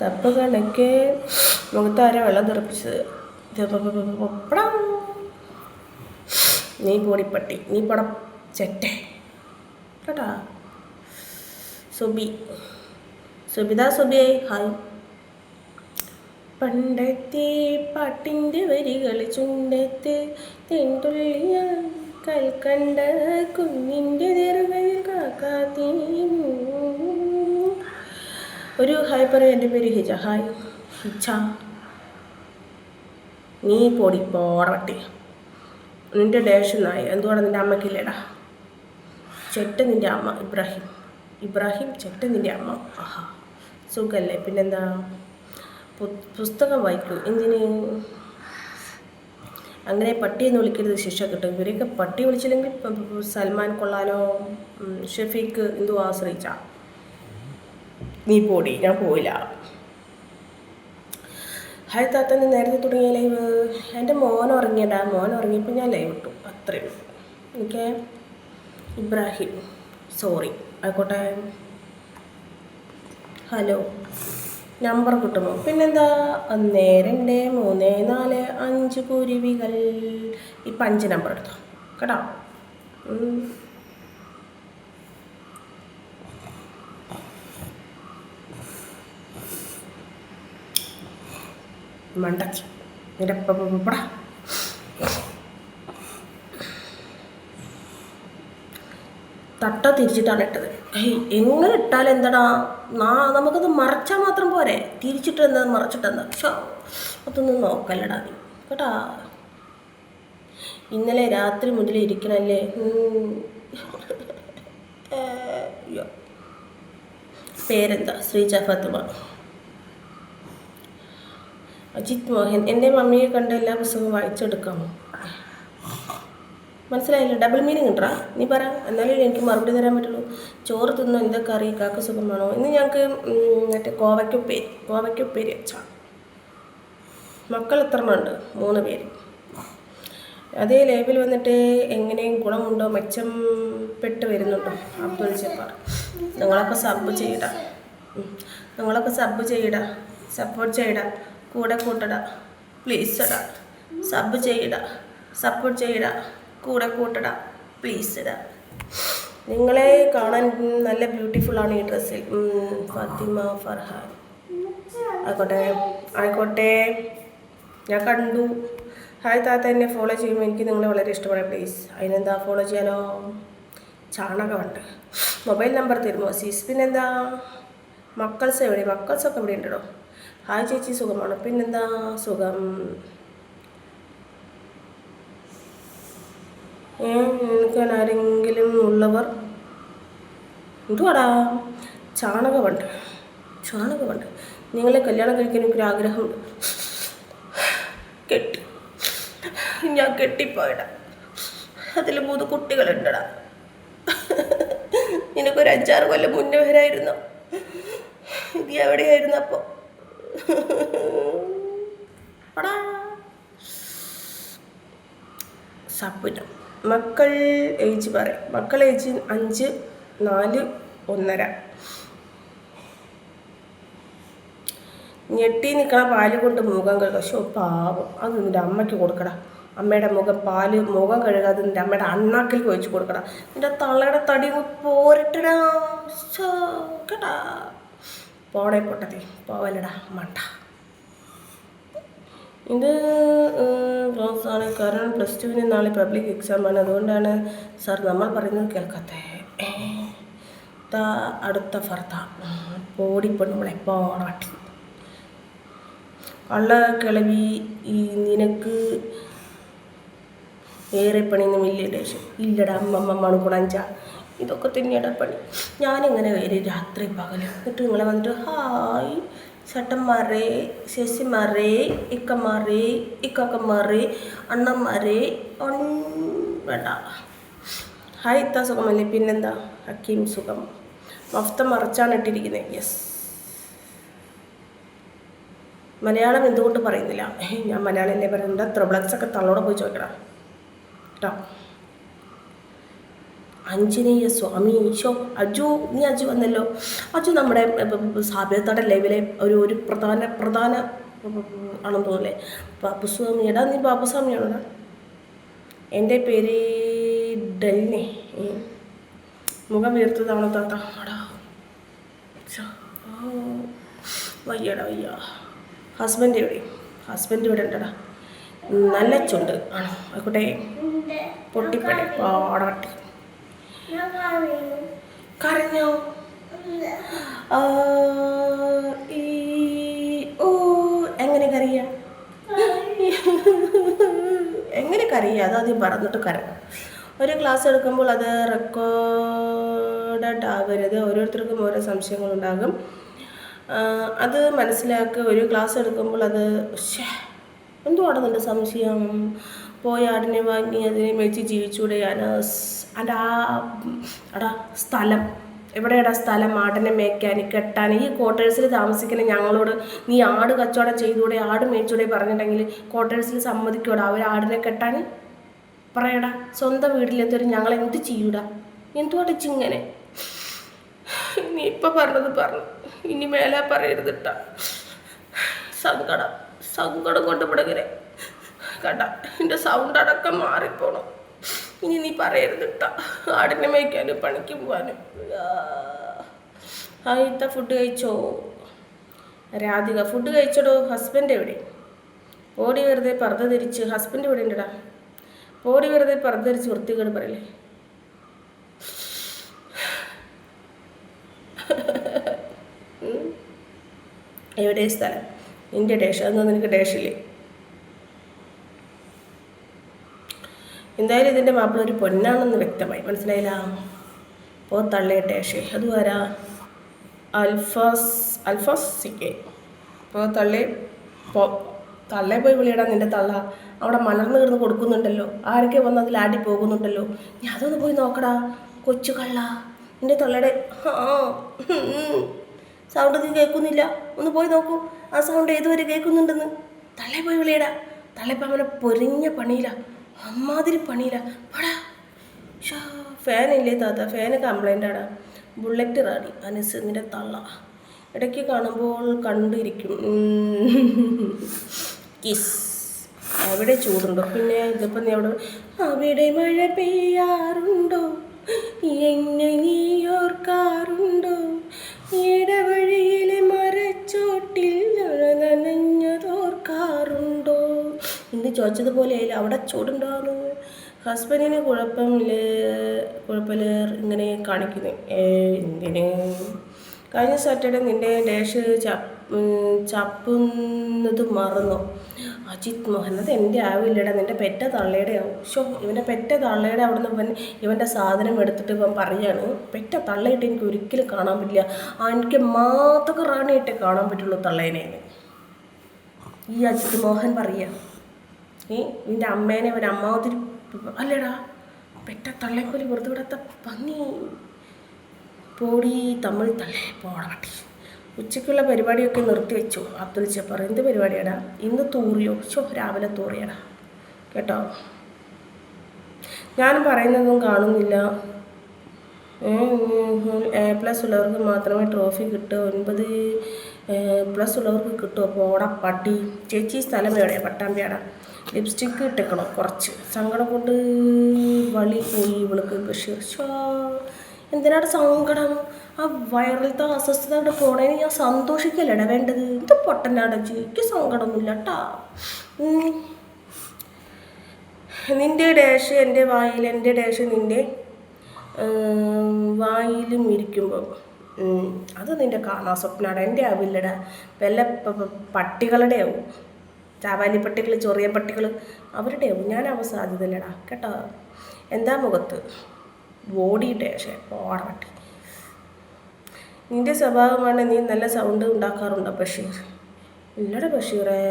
തപ്പ് കണക്ക് മുഖത്താരെ വെള്ളം തെറിപ്പിച്ചത്. നീ പൊടിപ്പട്ടി, നീ പട ചെറ്റേ കേട്ടാ. സുബിയായി ഹായ്. പണ്ടത്തെ പാട്ടിൻ്റെ വരികൾ ചുണ്ടത്ത് തെണ്ടുള്ളിയ കൽക്കണ്ട കുഞ്ഞിൻ്റെ നെറുകയിൽ കാക്കാത്തീ. ഒരു ഹായ് പറയും. എൻ്റെ പേര് ഹിജ. ഹായ് ഹിജ. നീ പോടവട്ടി. നിൻ്റെ ഡേഷൻ നായി എന്തുകൊണ്ട് നിൻ്റെ അമ്മയ്ക്കില്ലേടാ? ചെറ്റ നിൻ്റെ അമ്മ ഇബ്രാഹിം ചെറ്റ നിൻ്റെ അമ്മ. ആഹാ സുഖല്ലേ? പിന്നെന്താ? പുസ്തകം വായിക്കൂ. എന്തിന്? അങ്ങനെ പട്ടിയെന്ന് വിളിക്കരുത്, ശിക്ഷ കിട്ടും. ഇവരെയൊക്കെ പട്ടി വിളിച്ചില്ലെങ്കിൽ സൽമാൻ കൊള്ളാനോ ഷെഫീക്ക് എന്തോ ആശ്രയിച്ച. നീ പോടി, ഞാൻ പോയില്ല. ഹായ് താത്ത, നീ നേരത്തെ തുടങ്ങിയ ലൈവ്? എൻ്റെ മോൻ ഉറങ്ങിയപ്പോൾ ഞാൻ ലൈവ് ഇട്ടു, അത്രയും. Okay Ibrahim, sorry. ആയിക്കോട്ടെ. ഹലോ, നമ്പർ കിട്ടുമോ? പിന്നെന്താ? 1 2 3 4 5 കുരുവികൾ. ഇപ്പം 5 നമ്പർ എടുത്തോ കേട്ടോ. മണ്ടക്കി നിരപ്പടാ. തട്ട തിരിച്ചിട്ടാണ് ഇട്ടത്. എങ്ങനെ ഇട്ടാലും എന്താടാ, നമുക്കത് മറച്ചാൽ മാത്രം പോരെ. തിരിച്ചിട്ട് എന്താ മറച്ചിട്ടെന്താ? അതൊന്നും നോക്കല്ലടാ നീ കേട്ടാ. ഇന്നലെ രാത്രി മുതൽ ഇരിക്കണല്ലേ. പേരെന്താ? ശ്രീജ ഫാത്തിമ. അജിത് മോഹൻ, എൻ്റെ മമ്മിയെ കണ്ട എല്ലാ പുസ്തകവും വായിച്ചെടുക്കാമോ? മനസ്സിലായില്ല. ഡബിൾ മീനിങ് ഉണ്ടാ? നീ പറ, എന്നാലും എനിക്ക് മറുപടി തരാൻ പറ്റുള്ളൂ. ചോറ് തിന്നോ? എന്താ കറി? കാക്ക സുഖമാണോ? ഇന്ന് ഞങ്ങൾക്ക് മറ്റേ കോവയ്ക്കുപ്പേരി വെച്ചാ. മക്കൾ എത്രണ്ണമുണ്ട്? 3 പേര്. അതേ ലേബിൽ വന്നിട്ട് എങ്ങനെയും ഗുണമുണ്ടോ, മെച്ചപ്പെട്ട് വരുന്നുണ്ടോ? അബ്ദുൽ ജബ്ബാർ. നിങ്ങളൊക്കെ സബ് ചെയ്യടാ, സപ്പോർട്ട് ചെയ്യടാ, കൂടെ കൂട്ടടാ, പ്ലീസ് എടാ. സബ് ചെയ്യടാ, സപ്പോർട്ട് ചെയ്യടാ, കൂടെ കൂട്ടടാ, പ്ലീസ് ഇടാ. നിങ്ങളെ കാണാൻ നല്ല ബ്യൂട്ടിഫുള്ളാണ് ഈ ഡ്രസ്സിൽ. ഫാത്തിമ ഫർഹാൻ. ആയിക്കോട്ടെ, ഞാൻ കണ്ടു. ഹായ് താത്ത, എന്നെ ഫോളോ ചെയ്യുമ്പോൾ എനിക്ക് നിങ്ങളെ വളരെ ഇഷ്ടപ്പെടാം പ്ലീസ്. അതിനെന്താ, ഫോളോ ചെയ്യാലോ. ചാണകമുണ്ട്. മൊബൈൽ നമ്പർ തരുമോ സീസ്? പിന്നെന്താ? മക്കൾസൊക്കെ എവിടെ ഉണ്ടോ? ഹായ് ചേച്ചി, സുഖമാണോ? പിന്നെന്താ സുഖം. നിൽക്കാൻ ആരെങ്കിലും ഉള്ളവർ? എന്തുവാടാ? ചാണകമുണ്ട്. നിങ്ങളെ കല്യാണം കഴിക്കാൻ എനിക്കൊരാഗ്രഹമുണ്ട്. ഞാൻ കെട്ടിപ്പോയടാ. അതിൽ 3 കുട്ടികളുണ്ടടാ. നിനക്കൊരു 5-6 കൊല്ലം മുന്നേ വരായിരുന്നു. ഇത് എവിടെയായിരുന്നു അപ്പോൾ? സപ്പുറ്റം. മക്കൾ ഏജ് 5, 4, 1.5. ഞെട്ടി നിൽക്കണ പാല് കൊണ്ട് മുഖം കഴുകുക. പാവം, അത് നിൻ്റെ അമ്മയ്ക്ക് കൊടുക്കടാ. അമ്മയുടെ മുഖം കഴുകാതെ നിൻ്റെ അമ്മയുടെ അണ്ണാക്കിലേക്ക് വെച്ച് കൊടുക്കടാ. നിൻ്റെ തള്ളയുടെ തടി പോരട്ടടാ കേട്ടാ. പോണേ പൊട്ടത്തി പോവല്ലടാ മണ്ട. ഇത് ക്ലോസാണ്, കാരണം +2 നാളെ പബ്ലിക് എക്സാമാണ്. അതുകൊണ്ടാണ് സാർ നമ്മൾ പറയുന്നത് കേൾക്കാത്തേ. അടുത്ത ഫർത്ത പോടിപ്പെണ്ണുമ്പളെ പോണാട്ടി. കിളവി, നിനക്ക് ഏറെ പണിയൊന്നും ഇല്ലേ? ഇല്ലടാ അമ്മമ്മ മണുകുണഞ്ച. ഇതൊക്കെ തന്നെയാടാ പണി. ഞാനിങ്ങനെ വരും രാത്രി പകലും. എന്നിട്ട് നിങ്ങളെ വന്നിട്ട് ഹായ് ചേട്ടന്മാരെ, ശശിമാരെ, ഇക്കക്കന്മാരെ, അണ്ണന്മാരെ വേണ്ട. ഹായ് ഇത്ത, സുഖമല്ലേ? പിന്നെന്താ? ഹക്കീം, സുഖം. മഫ്ത മറച്ചാണ് ഇട്ടിരിക്കുന്നത്. യെസ്. മലയാളം എന്തുകൊണ്ട് പറയുന്നില്ല? ഞാൻ മലയാളമല്ലേ പറയുന്നത്. ത്രിബ്ലക്സൊക്കെ തള്ളോടെ പോയി ചോദിക്കണം കേട്ടോ. ആഞ്ജനേയ സ്വാമി ഷോ അജു, നീ അജു വന്നല്ലോ. അജു നമ്മുടെ സാബിയത്തയുടെ ലൈവിലെ ഒരു പ്രധാന ആണെന്ന് തോന്നില്ലേ, ബാബുസ്വാമി. എടാ നീ ബാബുസ്വാമിയാണോടാ? എൻ്റെ പേര് ഡൽനെ. മുഖം വീർത്തതാണോ താത്ത? അടാ വയ്യടാ വയ്യ. ഹസ്ബൻഡ് എവിടെ? ഹസ്ബൻഡ് ഇവിടെ ഉണ്ടടാ. നല്ല ചുണ്ട് ആണോ? ആയിക്കോട്ടെ. പൊട്ടിപ്പടെ പാടവട്ടി. കരഞ്ഞോ? എങ്ങനെ കരയ? എങ്ങനെ കരയുക? അതാദ്യം പറഞ്ഞിട്ട് കരഞ്ഞു. ഒരു ക്ലാസ് എടുക്കുമ്പോൾ അത് റെക്കോർഡഡ് ആകരുത്. ഓരോരുത്തർക്കും ഓരോ സംശയങ്ങളുണ്ടാകും, അത് മനസ്സിലാക്കുക. ഒരു ക്ലാസ് എടുക്കുമ്പോൾ അത് എന്തുവാണ് നിൻ്റെ സംശയം? പോയ ആടിനെ വാങ്ങി അതിനെ മേടിച്ച് ജീവിച്ചൂടെ? അടാ സ്ഥലം എവിടെയാടാ സ്ഥലം? ആടിനെ മേയ്ക്കാൻ കെട്ടാൻ. ഈ ക്വാർട്ടേഴ്സിൽ താമസിക്കുന്ന ഞങ്ങളോട് നീ ആട് കച്ചവടം ചെയ്തൂടെ, ആട് മേടിച്ചൂടെ പറഞ്ഞിട്ടുണ്ടെങ്കിൽ ക്വാർട്ടേഴ്സിൽ സമ്മതിക്കൂടാ അവർ ആടിനെ കെട്ടാൻ? പറയടാ. സ്വന്തം വീട്ടിലെത്തൊരു ഞങ്ങൾ എന്ത് ചെയ്യൂടാ? എന്തുവാടിച്ചിങ്ങനെ? നീ ഇപ്പം പറഞ്ഞത് പറഞ്ഞു, ഇനി മേലെ പറയരുതിട്ട. സങ്കടം കൊണ്ട് പിടങ്ങനെ കണ്ട എൻ്റെ സൗണ്ട് അടക്കം മാറിപ്പോണം. ഇനി നീ പറയരുതിട്ട. ആടിനെ മേയ്ക്കാനും പണിക്ക് പോകാനും. ഇത്ത ഫുഡ് കഴിച്ചോ? രാധിക ഫുഡ് കഴിച്ചോടോ. ഹസ്ബൻഡ് എവിടെ? ഓടി വെറുതെ പർദ്ദ ധരിച്ച്. ഹസ്ബൻഡ് എവിടെ ഉണ്ടടാ? ഓടി വെറുതെ പർദ്ദ ധരിച്ച് വൃത്തികേട് പറയല്ലേ. എവിടെ സ്ഥലം? നിൻ്റെ ഡേഷ്. അതൊന്നും നിനക്ക് ഡേഷില്ലേ? എന്തായാലും ഇതിൻ്റെ മാപ്പിള ഒരു പൊന്നാണെന്ന് വ്യക്തമായി, മനസ്സിലായില്ല? അപ്പോൾ തള്ളേ ഡേഷേ. അതുവരാ അൽഫാസിക്കെ. അപ്പോൾ തള്ളേ പോയി വിളിയടാ. നിൻ്റെ തള്ള അവിടെ മലർന്ന് കിടന്ന് കൊടുക്കുന്നുണ്ടല്ലോ, ആരൊക്കെ വന്ന് അതിൽ ആടി പോകുന്നുണ്ടല്ലോ. ഞാൻ അതൊന്ന് പോയി നോക്കടാ. കൊച്ചു കള്ള നിൻ്റെ തള്ളയുടെ സൗണ്ട് നീ കേൾക്കുന്നില്ല? ഒന്ന് പോയി നോക്കൂ ആ സൗണ്ട് ഏതുവരെ കേൾക്കുന്നുണ്ടെന്ന്. തള്ളേ പോയി വിളിയടാ. തള്ളയിപ്പം അവനെ പൊരിഞ്ഞ പണിയില്ല, അമ്മാതിരി പണിയില്ല. പടാ ഫാനില്ലേ താത്ത? ഫാന് കംപ്ലൈൻ്റാടാ. ബുള്ളറ്റ് റാണി അനസ് നിൻ്റെ തള്ള ഇടയ്ക്ക് കാണുമ്പോൾ കണ്ടിരിക്കും. കിസ്. അവിടെ ചൂടുണ്ടോ? പിന്നെ ഇതിപ്പോൾ നീ അവിടെ മഴ പെയ്യാറുണ്ടോ, എന്നെ നീ ഓർക്കാറുണ്ടോ, ഇടവഴിയിലെ മരച്ചോട്ടിൽ നനഞ്ഞതോർക്കാറുണ്ടോ എന്ന് ചോദിച്ചതുപോലെ അവിടെ ചൂടുണ്ടാകുന്നു. ഹസ്ബൻഡിന് കുഴപ്പമില്ല ഇങ്ങനെ കാണിക്കുന്നു. എന്തിന്? കഴിഞ്ഞ സാറ്റർഡേ നിൻ്റെ ഡാഷ് ചപ്പുന്നത് മറന്നോ? അജിത് മോഹൻ. അത് എൻ്റെ ആവില്ലടാ, നിൻ്റെ പെറ്റ തള്ളയുടെ ആവും. ഇവൻ്റെ പെറ്റ തള്ളയുടെ അവിടെ നിന്ന് ഇവൻ്റെ സാധനം എടുത്തിട്ട് ഇവൻ പറയാണ് പെറ്റ തള്ളയിട്ട് എനിക്ക് ഒരിക്കലും കാണാൻ പറ്റില്ല, എനിക്ക് മാതക റാണിയായിട്ടേ കാണാൻ പറ്റുള്ളൂ തള്ളേനെ. ഈ അജിത് മോഹൻ പറയുക നിൻ്റെ അമ്മേനെ അവൻ അമ്മാതിരി അല്ലേടാ. പെറ്റ തള്ളേക്കോലി വെറുതെ വിടാത്ത പന്നി. പോടി തമിഴ് തള്ളേ പോടപട്ടി. ഉച്ചയ്ക്കുള്ള പരിപാടിയൊക്കെ നിർത്തി വെച്ചു. അബ്ദുൽ ജബ്ബാർ. എന്ത് പരിപാടിയാടാ? ഇന്ന് തൂറിയോ? രാവിലെ തൂറിയടാ കേട്ടോ. ഞാൻ പറയുന്നതൊന്നും കാണുന്നില്ല. A+ ഉള്ളവർക്ക് മാത്രമേ ട്രോഫി കിട്ടൂ, 9+ ഉള്ളവർക്ക് കിട്ടുമോ? പോടപ്പട്ടി. ചേച്ചി സ്ഥലം എവിടെയാണ്? പട്ടാമ്പിയാടാ. ലിപ്സ്റ്റിക്ക് ഇട്ടേക്കണോ? കുറച്ച് സങ്കടം കൊണ്ട് വളി പോയി ഇവൾക്ക്. ബഷീർ. എന്തിനാണ് സങ്കടം? ആ വയറിലത്തെ അസ്വസ്ഥത അവിടെ പോണേന് ഞാൻ സന്തോഷിക്കല്ലടാ വേണ്ടത്. ഇത് പൊട്ടനാടച്ച് എനിക്ക് സങ്കടമൊന്നുമില്ല കേട്ടാ. നിൻ്റെ ഡാഷ് എൻ്റെ വായിൽ, എൻ്റെ ഡാഷ് നിൻ്റെ വായിലും ഇരിക്കുമ്പോൾ അത് നിൻ്റെ കാണാ സ്വപ്നാടാ. എൻ്റെ ആവില്ലടാ. വല്ല പട്ടികളുടെ ആവും. ചാവാലി പട്ടികൾ, ചൊറിയ പട്ടികൾ അവരുടെ ആവും. ഞാനാവാൻ സാധ്യതയില്ലടാ കേട്ടോ. എന്താ മുഖത്ത് ബോഡി ഡാഷ് പോടപട്ടി. നിൻ്റെ സ്വഭാവമാണ്. നീ നല്ല സൗണ്ട് ഉണ്ടാക്കാറുണ്ടോ ബഷീർ? ഇല്ലടാ ബഷീറേ.